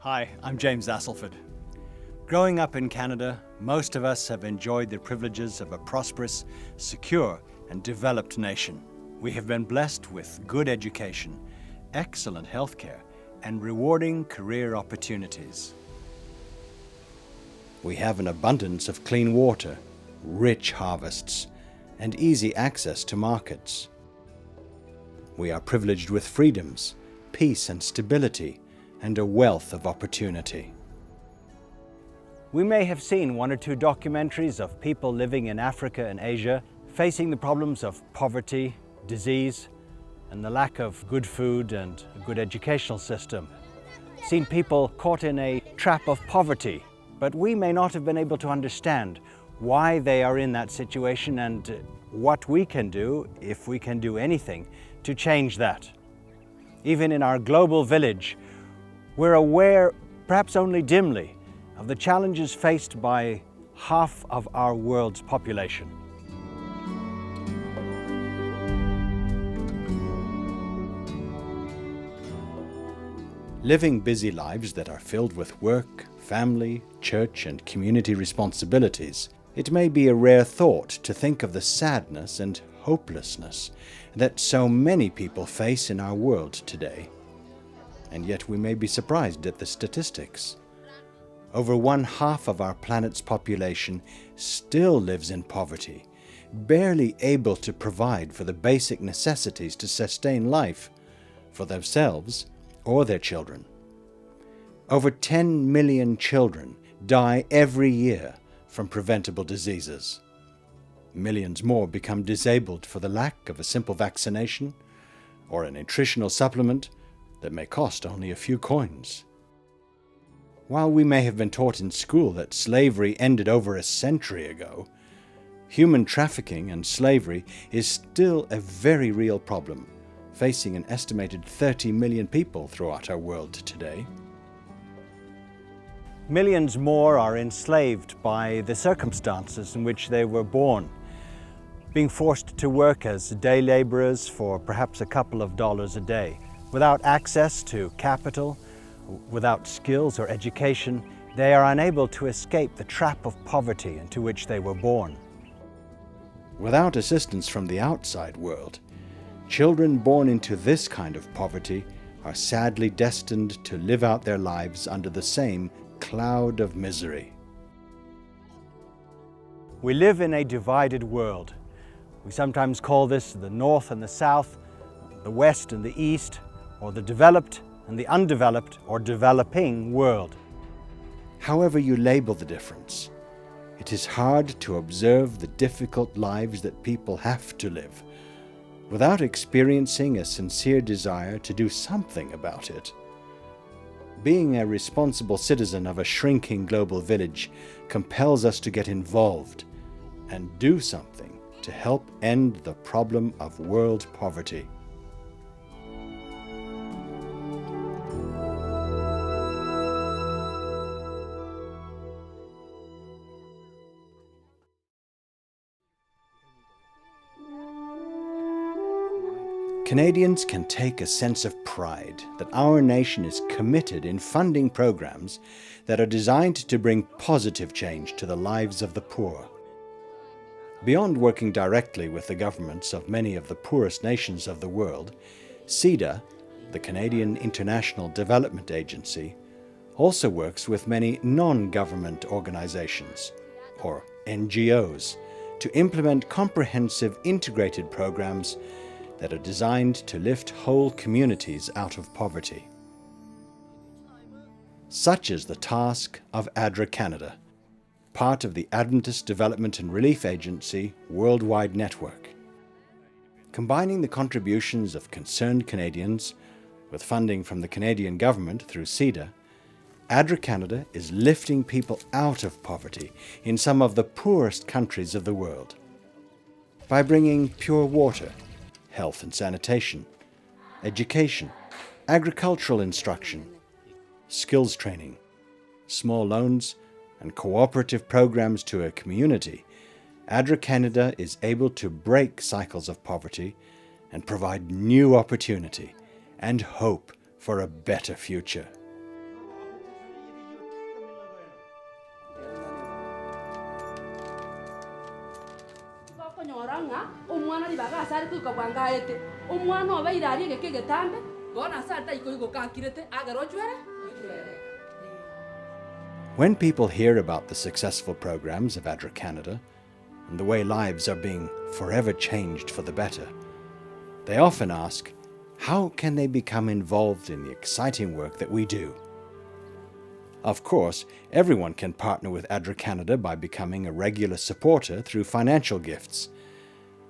Hi, I'm James Astleford. Growing up in Canada, most of us have enjoyed the privileges of a prosperous, secure, and developed nation. We have been blessed with good education, excellent healthcare, and rewarding career opportunities. We have an abundance of clean water, rich harvests, and easy access to markets. We are privileged with freedoms, peace and stability, and a wealth of opportunity. We may have seen one or two documentaries of people living in Africa and Asia facing the problems of poverty, disease, and the lack of good food and a good educational system. Seen people caught in a trap of poverty, but we may not have been able to understand why they are in that situation and what we can do, if we can do anything, to change that. Even in our global village, we're aware, perhaps only dimly, of the challenges faced by half of our world's population. Living busy lives that are filled with work, family, church, and community responsibilities, it may be a rare thought to think of the sadness and hopelessness that so many people face in our world today. And yet we may be surprised at the statistics. Over 1/2 of our planet's population still lives in poverty, barely able to provide for the basic necessities to sustain life for themselves or their children. Over 10 million children die every year from preventable diseases. Millions more become disabled for the lack of a simple vaccination or a nutritional supplement that may cost only a few coins. While we may have been taught in school that slavery ended over a century ago, human trafficking and slavery is still a very real problem, facing an estimated 30 million people throughout our world today. Millions more are enslaved by the circumstances in which they were born, being forced to work as day laborers for perhaps a couple of dollars a day. Without access to capital, without skills or education, they are unable to escape the trap of poverty into which they were born. Without assistance from the outside world, children born into this kind of poverty are sadly destined to live out their lives under the same cloud of misery. We live in a divided world. We sometimes call this the North and the South, the West and the East, or the developed and the undeveloped or developing world. However you label the difference, it is hard to observe the difficult lives that people have to live without experiencing a sincere desire to do something about it. Being a responsible citizen of a shrinking global village compels us to get involved and do something to help end the problem of world poverty. Canadians can take a sense of pride that our nation is committed in funding programs that are designed to bring positive change to the lives of the poor. Beyond working directly with the governments of many of the poorest nations of the world, CIDA, the Canadian International Development Agency, also works with many non-government organizations, or NGOs, to implement comprehensive integrated programs that are designed to lift whole communities out of poverty. Such is the task of ADRA Canada, part of the Adventist Development and Relief Agency worldwide network. Combining the contributions of concerned Canadians with funding from the Canadian government through CEDA, ADRA Canada is lifting people out of poverty in some of the poorest countries of the world by bringing pure water, health and sanitation, education, agricultural instruction, skills training, small loans, and cooperative programs to a community. ADRA Canada is able to break cycles of poverty and provide new opportunity and hope for a better future. When people hear about the successful programs of ADRA Canada and the way lives are being forever changed for the better, they often ask, how can they become involved in the exciting work that we do? Of course, everyone can partner with ADRA Canada by becoming a regular supporter through financial gifts.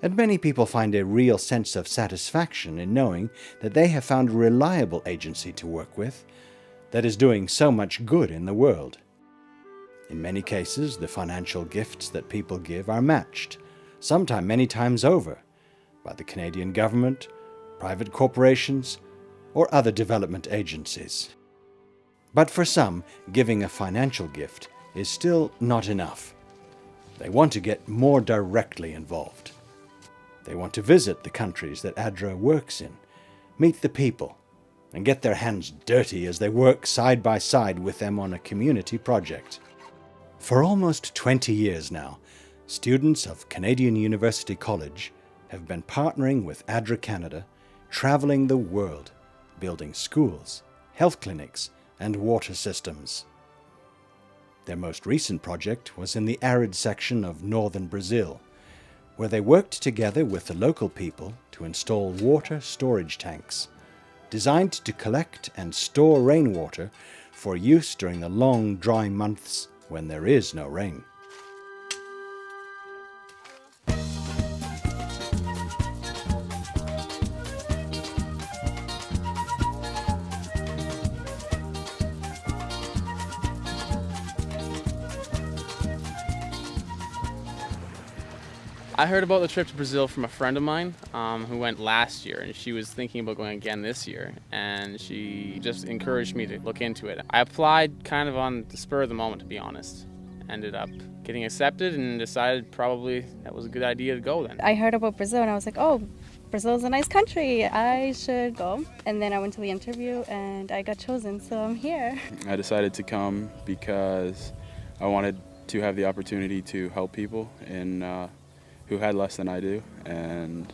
And many people find a real sense of satisfaction in knowing that they have found a reliable agency to work with that is doing so much good in the world. In many cases, the financial gifts that people give are matched, sometimes many times over, by the Canadian government, private corporations, or other development agencies. But for some, giving a financial gift is still not enough. They want to get more directly involved. They want to visit the countries that ADRA works in, meet the people, and get their hands dirty as they work side by side with them on a community project. For almost 20 years now, students of Canadian University College have been partnering with ADRA Canada, traveling the world, building schools, health clinics, and water systems. Their most recent project was in the arid section of northern Brazil, where they worked together with the local people to install water storage tanks, designed to collect and store rainwater for use during the long, dry months when there is no rain. I heard about the trip to Brazil from a friend of mine who went last year, and she was thinking about going again this year, and she just encouraged me to look into it. I applied kind of on the spur of the moment, to be honest. Ended up getting accepted and decided probably that was a good idea to go then. I heard about Brazil and I was like, oh, Brazil's a nice country, I should go. And then I went to the interview and I got chosen, so I'm here. I decided to come because I wanted to have the opportunity to help people who had less than I do, and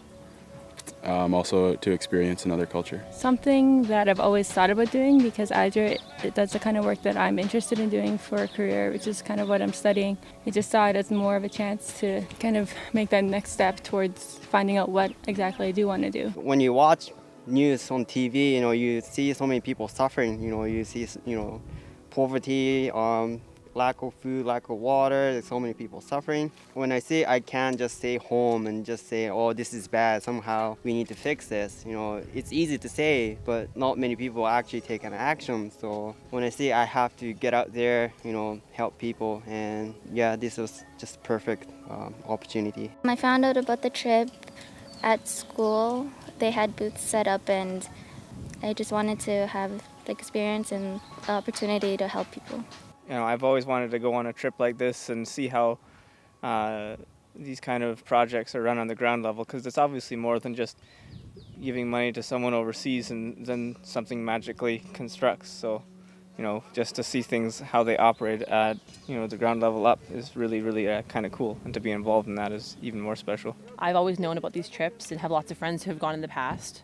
also to experience another culture. Something that I've always thought about doing, because ADRA, that's the kind of work that I'm interested in doing for a career, which is kind of what I'm studying. I just saw it as more of a chance to kind of make that next step towards finding out what exactly I do want to do. When you watch news on TV, you see so many people suffering. You see, poverty, lack of food, lack of water, there's so many people suffering. When I say I can't just stay home and just say, oh, this is bad, somehow we need to fix this. It's easy to say, but not many people actually take an action. So when I say I have to get out there, help people, and yeah, this was just perfect opportunity. I found out about the trip at school. They had booths set up, and I just wanted to have the experience and the opportunity to help people. I've always wanted to go on a trip like this and see how these kind of projects are run on the ground level, because it's obviously more than just giving money to someone overseas and then something magically constructs. So, just to see things, how they operate at, the ground level up is really, really kind of cool. And to be involved in that is even more special. I've always known about these trips and have lots of friends who have gone in the past.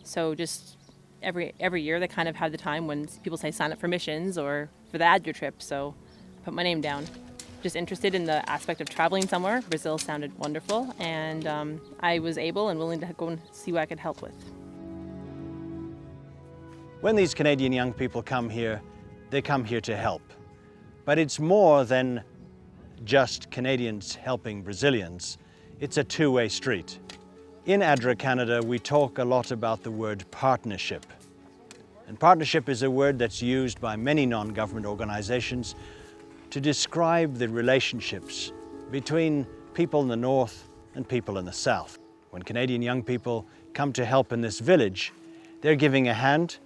So just every year they kind of have the time when people say sign up for missions or for the ADRA trip, so I put my name down. just interested in the aspect of traveling somewhere. Brazil sounded wonderful, and I was able and willing to go and see what I could help with. When these Canadian young people come here, they come here to help. But it's more than just Canadians helping Brazilians. It's a two-way street. In ADRA Canada, we talk a lot about the word partnership. And partnership is a word that's used by many non-government organizations to describe the relationships between people in the north and people in the south. When Canadian young people come to help in this village, they're giving a hand,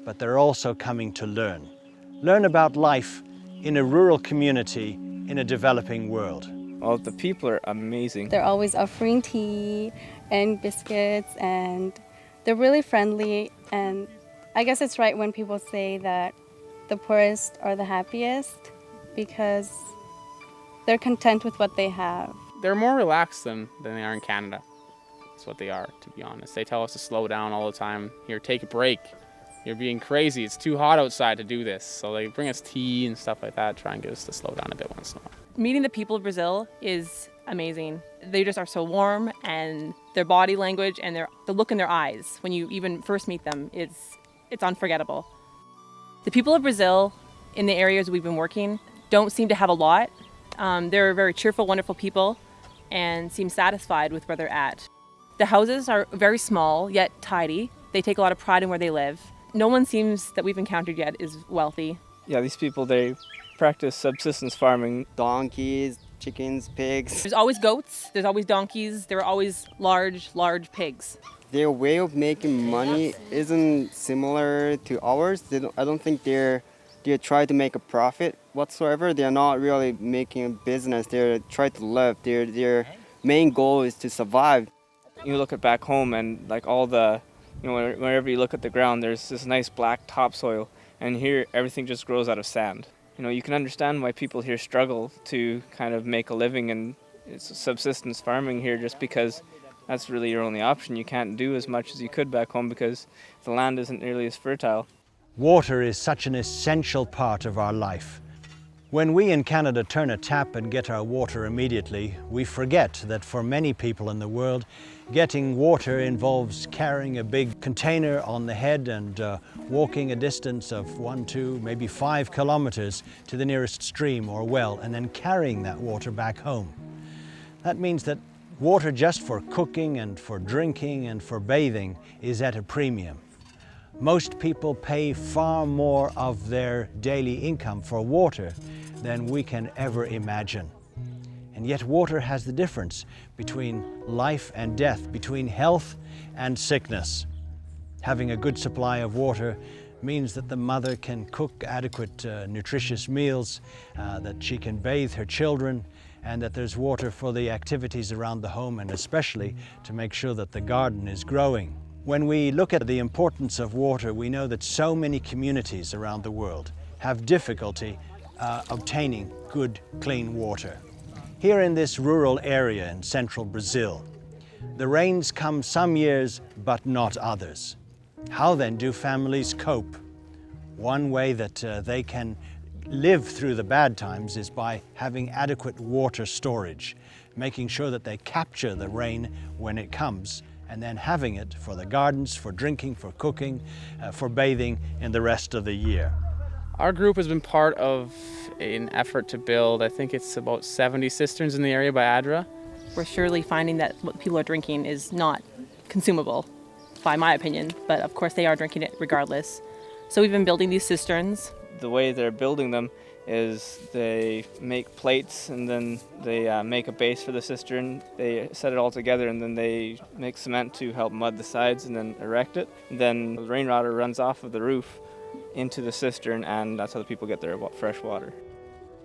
but they're also coming to learn. Learn about life in a rural community in a developing world. Well, the people are amazing. They're always offering tea and biscuits, and they're really friendly. And I guess it's right when people say that the poorest are the happiest, because they're content with what they have. They're more relaxed than they are in Canada. That's what they are, to be honest. They tell us to slow down all the time. Here, take a break. You're being crazy. It's too hot outside to do this. So they bring us tea and stuff like that, try and get us to slow down a bit once in a while. Meeting the people of Brazil is amazing. They just are so warm, and their body language and the look in their eyes when you even first meet them, it's unforgettable. The people of Brazil in the areas we've been working don't seem to have a lot. They're very cheerful, wonderful people and seem satisfied with where they're at. The houses are very small, yet tidy. They take a lot of pride in where they live. No one seems that we've encountered yet is wealthy. Yeah, these people, they practice subsistence farming. Donkeys, chickens, pigs. There's always goats, there's always donkeys, there are always large pigs. Their way of making money isn't similar to ours. I don't think they try to make a profit whatsoever. They're not really making a business. They're trying to live. Their main goal is to survive. You look at back home and like all the, whenever you look at the ground, there's this nice black topsoil, and here everything just grows out of sand. You can understand why people here struggle to kind of make a living, and it's subsistence farming here just because that's really your only option. You can't do as much as you could back home because the land isn't nearly as fertile. Water is such an essential part of our life. When we in Canada turn a tap and get our water immediately, we forget that for many people in the world, getting water involves carrying a big container on the head and walking a distance of 1, 2, maybe 5 kilometers to the nearest stream or well, and then carrying that water back home. That means that water just for cooking and for drinking and for bathing is at a premium. Most people pay far more of their daily income for water than we can ever imagine. And yet water has the difference between life and death, between health and sickness. Having a good supply of water means that the mother can cook adequate, nutritious meals, that she can bathe her children, and that there's water for the activities around the home, and especially to make sure that the garden is growing. When we look at the importance of water, we know that so many communities around the world have difficulty obtaining good, clean water. Here in this rural area in central Brazil, the rains come some years, but not others. How then do families cope? One way that they can live through the bad times is by having adequate water storage, making sure that they capture the rain when it comes, and then having it for the gardens, for drinking, for cooking, for bathing in the rest of the year. Our group has been part of an effort to build, I think it's about 70 cisterns in the area by ADRA. We're surely finding that what people are drinking is not consumable, by my opinion, but of course they are drinking it regardless. So we've been building these cisterns. The way they're building them is they make plates, and then they make a base for the cistern. They set it all together, and then they make cement to help mud the sides and then erect it. And then the rain water runs off of the roof into the cistern, and that's how the people get their fresh water.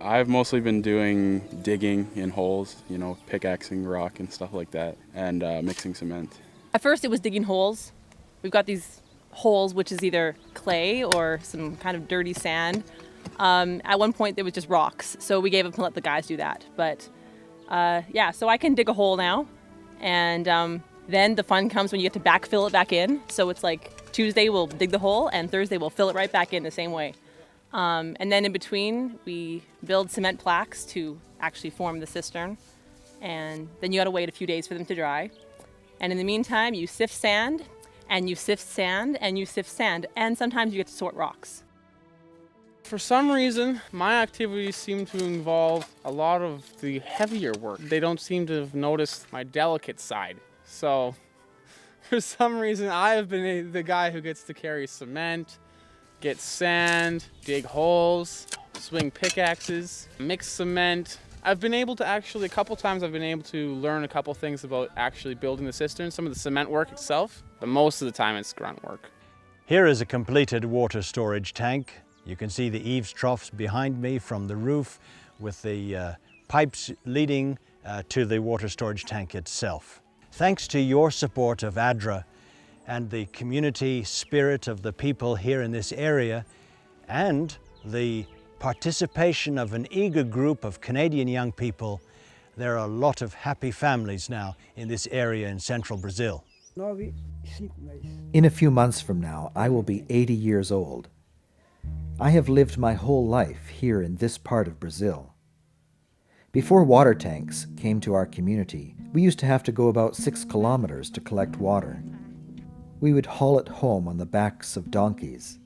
I've mostly been doing digging in holes, pickaxing rock and stuff like that, and mixing cement. At first it was digging holes. We've got these holes, which is either clay or some kind of dirty sand. At one point there was just rocks, so we gave up to let the guys do that. But yeah, so I can dig a hole now, and then the fun comes when you get to backfill it back in. So it's like Tuesday we'll dig the hole, and Thursday we'll fill it right back in the same way. And then in between, we build cement plaques to actually form the cistern. And then you gotta wait a few days for them to dry. And in the meantime, you sift sand, and you sift sand, and you sift sand, and sometimes you get to sort rocks. For some reason, my activities seem to involve a lot of the heavier work. They don't seem to have noticed my delicate side. So, for some reason, I have been the guy who gets to carry cement, get sand, dig holes, swing pickaxes, mix cement. I've been able to actually, a couple times I've been able to learn a couple things about actually building the cistern, some of the cement work itself, but most of the time it's grunt work. Here is a completed water storage tank. You can see the eaves troughs behind me from the roof with the pipes leading to the water storage tank itself. Thanks to your support of ADRA and the community spirit of the people here in this area and the participation of an eager group of Canadian young people, there are a lot of happy families now in this area in central Brazil. In a few months from now, I will be 80 years old. I have lived my whole life here in this part of Brazil. Before water tanks came to our community, we used to have to go about 6 kilometers to collect water. We would haul it home on the backs of donkeys.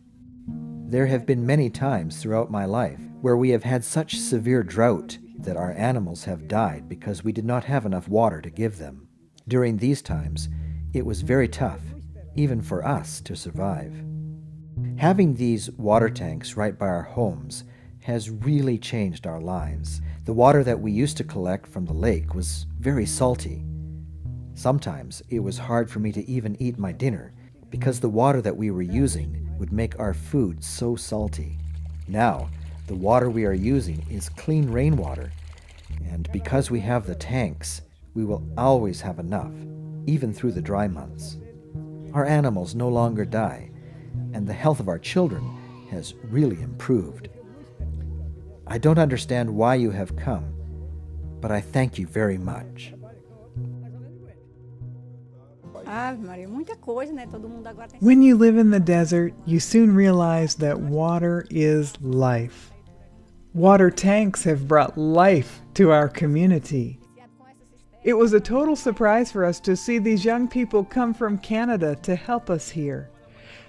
There have been many times throughout my life where we have had such severe drought that our animals have died because we did not have enough water to give them. During these times, it was very tough, even for us, to survive. Having these water tanks right by our homes has really changed our lives. The water that we used to collect from the lake was very salty. Sometimes it was hard for me to even eat my dinner because the water that we were using would make our food so salty. Now, the water we are using is clean rainwater, and because we have the tanks, we will always have enough, even through the dry months. Our animals no longer die, and the health of our children has really improved. I don't understand why you have come, but I thank you very much. When you live in the desert, you soon realize that water is life. Water tanks have brought life to our community. It was a total surprise for us to see these young people come from Canada to help us here.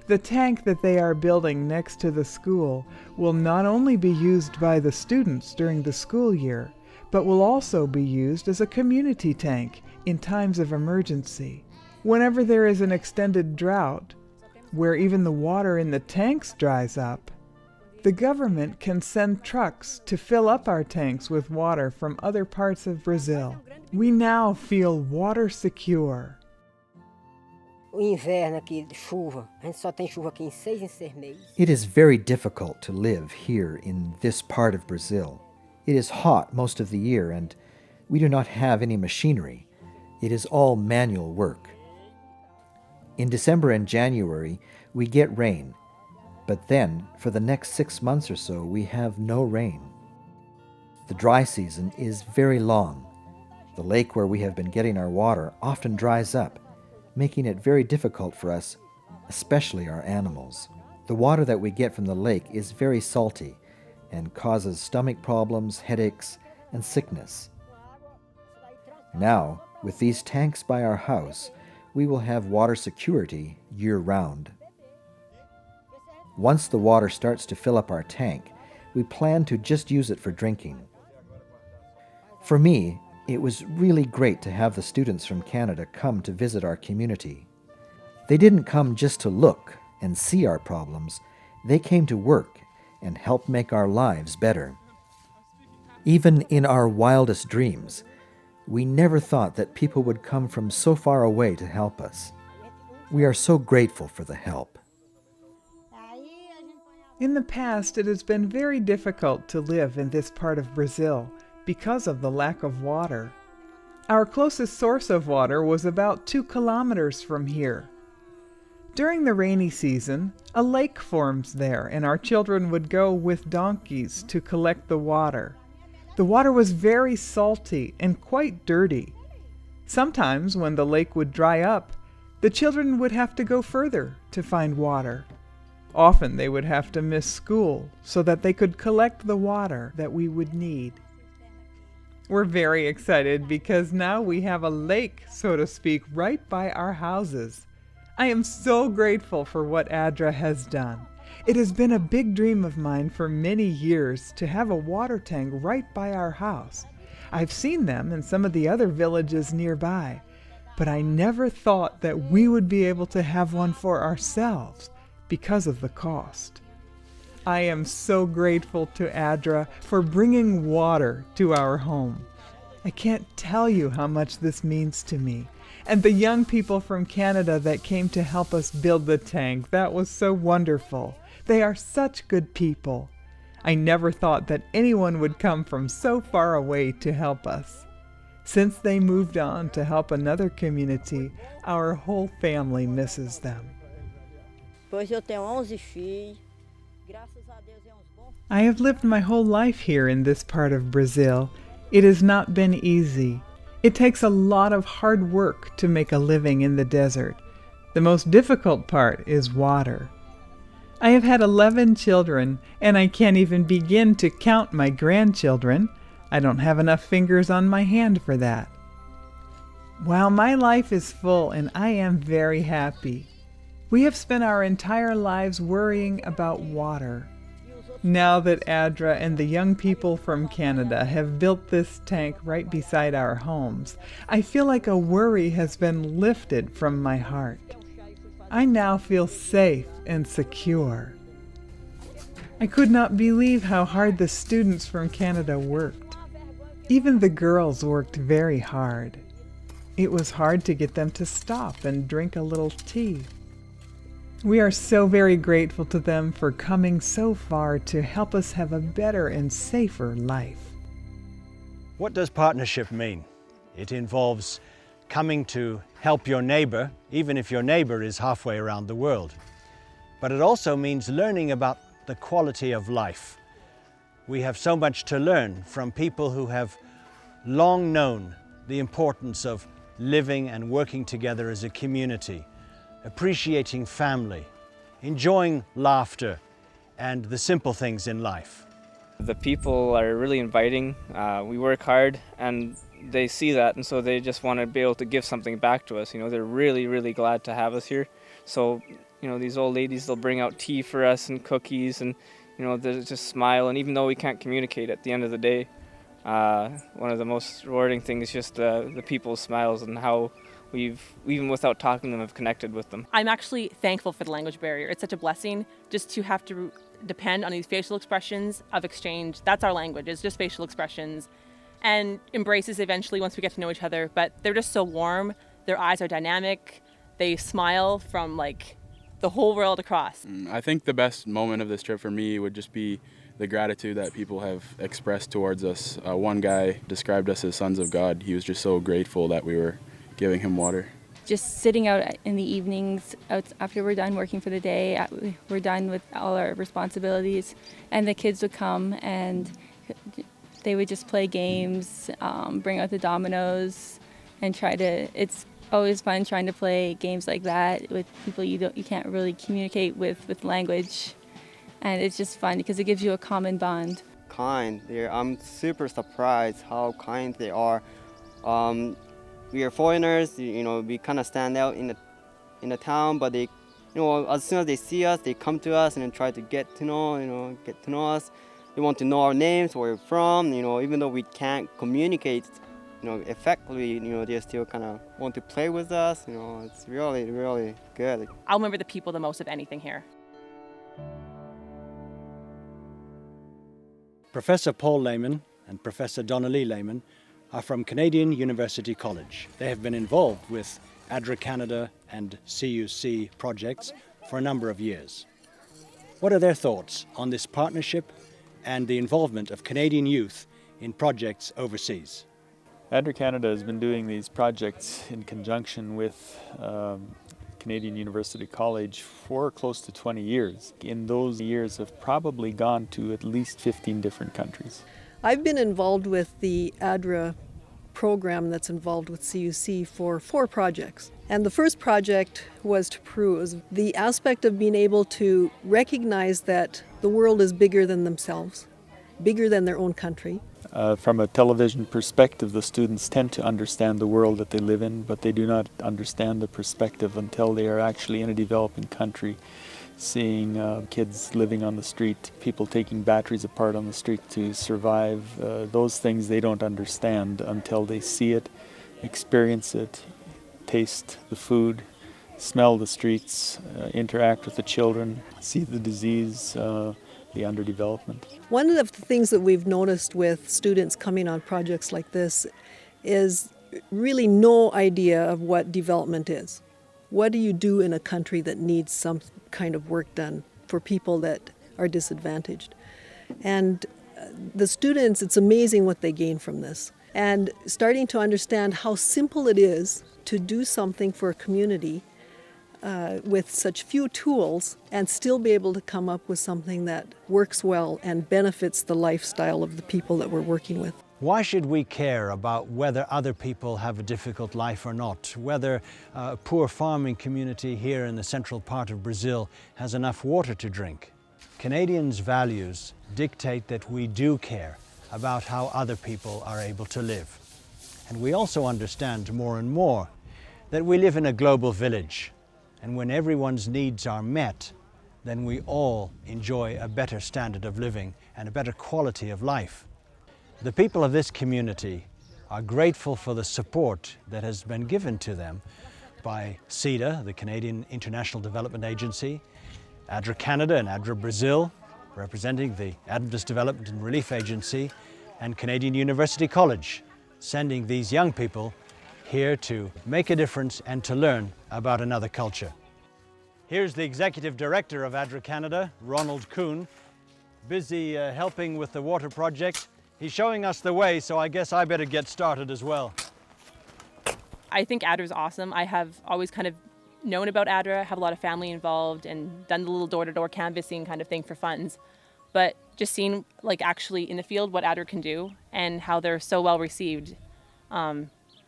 The tank that they are building next to the school will not only be used by the students during the school year, but will also be used as a community tank in times of emergency. Whenever there is an extended drought, where even the water in the tanks dries up, the government can send trucks to fill up our tanks with water from other parts of Brazil. We now feel water secure. It is very difficult to live here in this part of Brazil. It is hot most of the year and we do not have any machinery. It is all manual work. In December and January, we get rain, but then for the next 6 months or so, we have no rain. The dry season is very long. The lake where we have been getting our water often dries up, making it very difficult for us, especially our animals. The water that we get from the lake is very salty and causes stomach problems, headaches, and sickness. Now, with these tanks by our house, we will have water security year-round. Once the water starts to fill up our tank, we plan to just use it for drinking. For me, it was really great to have the students from Canada come to visit our community. They didn't come just to look and see our problems. They came to work and help make our lives better. Even in our wildest dreams, we never thought that people would come from so far away to help us. We are so grateful for the help. In the past, it has been very difficult to live in this part of Brazil because of the lack of water. Our closest source of water was about 2 kilometers from here. During the rainy season, a lake forms there, and our children would go with donkeys to collect the water. The water was very salty and quite dirty. Sometimes, when the lake would dry up, the children would have to go further to find water. Often they would have to miss school so that they could collect the water that we would need. We're very excited because now we have a lake, so to speak, right by our houses. I am so grateful for what ADRA has done. It has been a big dream of mine for many years to have a water tank right by our house. I've seen them in some of the other villages nearby, but I never thought that we would be able to have one for ourselves because of the cost. I am so grateful to ADRA for bringing water to our home. I can't tell you how much this means to me. And the young people from Canada that came to help us build the tank, that was so wonderful. They are such good people. I never thought that anyone would come from so far away to help us. Since they moved on to help another community, our whole family misses them. I have lived my whole life here in this part of Brazil. It has not been easy. It takes a lot of hard work to make a living in the desert. The most difficult part is water. I have had 11 children, and I can't even begin to count my grandchildren. I don't have enough fingers on my hand for that. While my life is full and I am very happy, we have spent our entire lives worrying about water. Now that ADRA and the young people from Canada have built this tank right beside our homes, I feel like a worry has been lifted from my heart. I now feel safe and secure. I could not believe how hard the students from Canada worked. Even the girls worked very hard. It was hard to get them to stop and drink a little tea. We are so very grateful to them for coming so far to help us have a better and safer life. What does partnership mean? It involves coming to help your neighbor, even if your neighbor is halfway around the world. But it also means learning about the quality of life. We have so much to learn from people who have long known the importance of living and working together as a community, appreciating family, enjoying laughter, and the simple things in life. The people are really inviting. We work hard and they see that, and so they just want to be able to give something back to us. You know, they're really, really glad to have us here. So, you know, these old ladies, they'll bring out tea for us and cookies, and, you know, they just smile. And even though we can't communicate at the end of the day, one of the most rewarding things is just the people's smiles and how we've, even without talking to them, have connected with them. I'm actually thankful for the language barrier. It's such a blessing just to have to depend on these facial expressions of exchange. That's our language, it's just facial expressions. And embraces eventually once we get to know each other, but they're just so warm. Their eyes are dynamic. They smile from like the whole world across. I think the best moment of this trip for me would just be the gratitude that people have expressed towards us. One guy described us as sons of God. He was just so grateful that we were giving him water. Just sitting out in the evenings after we're done working for the day, we're done with all our responsibilities, and the kids would come and they would just play games, bring out the dominoes, and it's always fun trying to play games like that with people you can't really communicate with language. And it's just fun because it gives you a common bond. I'm super surprised how kind they are. We are foreigners, you know, we kind of stand out in the town, but they, you know, as soon as they see us, they come to us and then try to get to know us. They want to know our names, where we're from, you know, even though we can't communicate, you know, effectively, you know, they still kind of want to play with us, you know, it's really, really good. I'll remember the people the most of anything here. Professor Paul Lehman and Professor Donnelly Lehman are from Canadian University College. They have been involved with ADRA Canada and CUC projects for a number of years. What are their thoughts on this partnership and the involvement of Canadian youth in projects overseas? ADRA Canada has been doing these projects in conjunction with Canadian University College for close to 20 years. In those years, have probably gone to at least 15 different countries. I've been involved with the ADRA program that's involved with CUC for 4 projects. And the first project was to prove the aspect of being able to recognize that the world is bigger than themselves, bigger than their own country. From a television perspective, the students tend to understand the world that they live in, but they do not understand the perspective until they are actually in a developing country, seeing kids living on the street, people taking batteries apart on the street to survive. Those things they don't understand until they see it, experience it, taste the food, smell the streets, interact with the children, see the disease, the underdevelopment. One of the things that we've noticed with students coming on projects like this is really no idea of what development is. What do you do in a country that needs some kind of work done for people that are disadvantaged? And the students, it's amazing what they gain from this. And starting to understand how simple it is to do something for a community with such few tools and still be able to come up with something that works well and benefits the lifestyle of the people that we're working with. Why should we care about whether other people have a difficult life or not, whether a poor farming community here in the central part of Brazil has enough water to drink? Canadians' values dictate that we do care about how other people are able to live. And we also understand more and more that we live in a global village, and when everyone's needs are met, then we all enjoy a better standard of living and a better quality of life. The people of this community are grateful for the support that has been given to them by CIDA, the Canadian International Development Agency, ADRA Canada and ADRA Brazil, representing the Adventist Development and Relief Agency, and Canadian University College, sending these young people here to make a difference and to learn about another culture. Here's the Executive Director of ADRA Canada, Ronald Kuhn, busy helping with the water project. He's showing us the way, so I guess I better get started as well. I think ADRA is awesome. I have always kind of known about ADRA, have a lot of family involved, and done the little door-to-door canvassing kind of thing for funds. But just seeing, like, actually in the field what ADRA can do and how they're so well received,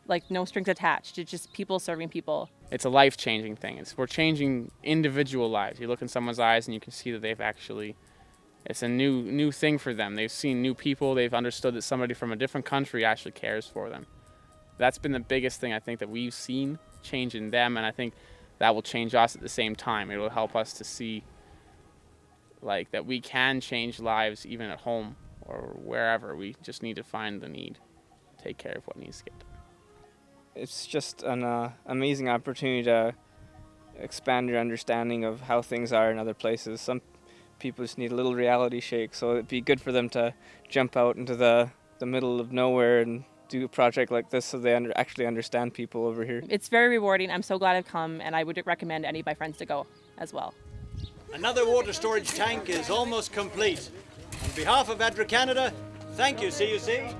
like no strings attached. It's just people serving people. It's a life-changing thing. We're changing individual lives. You look in someone's eyes and you can see that they've actually, it's a new thing for them. They've seen new people. They've understood that somebody from a different country actually cares for them. That's been the biggest thing I think that we've seen change in them, and I think that will change us at the same time. It will help us to see like that we can change lives even at home or wherever. We just need to find the need, take care of what needs to get done. It's just an amazing opportunity to expand your understanding of how things are in other places. Some people just need a little reality shake, so it'd be good for them to jump out into the middle of nowhere and do a project like this so they actually understand people over here. It's very rewarding. I'm so glad I've come, and I would recommend any of my friends to go as well. Another water storage tank is almost complete. On behalf of ADRA Canada, thank you, CUC.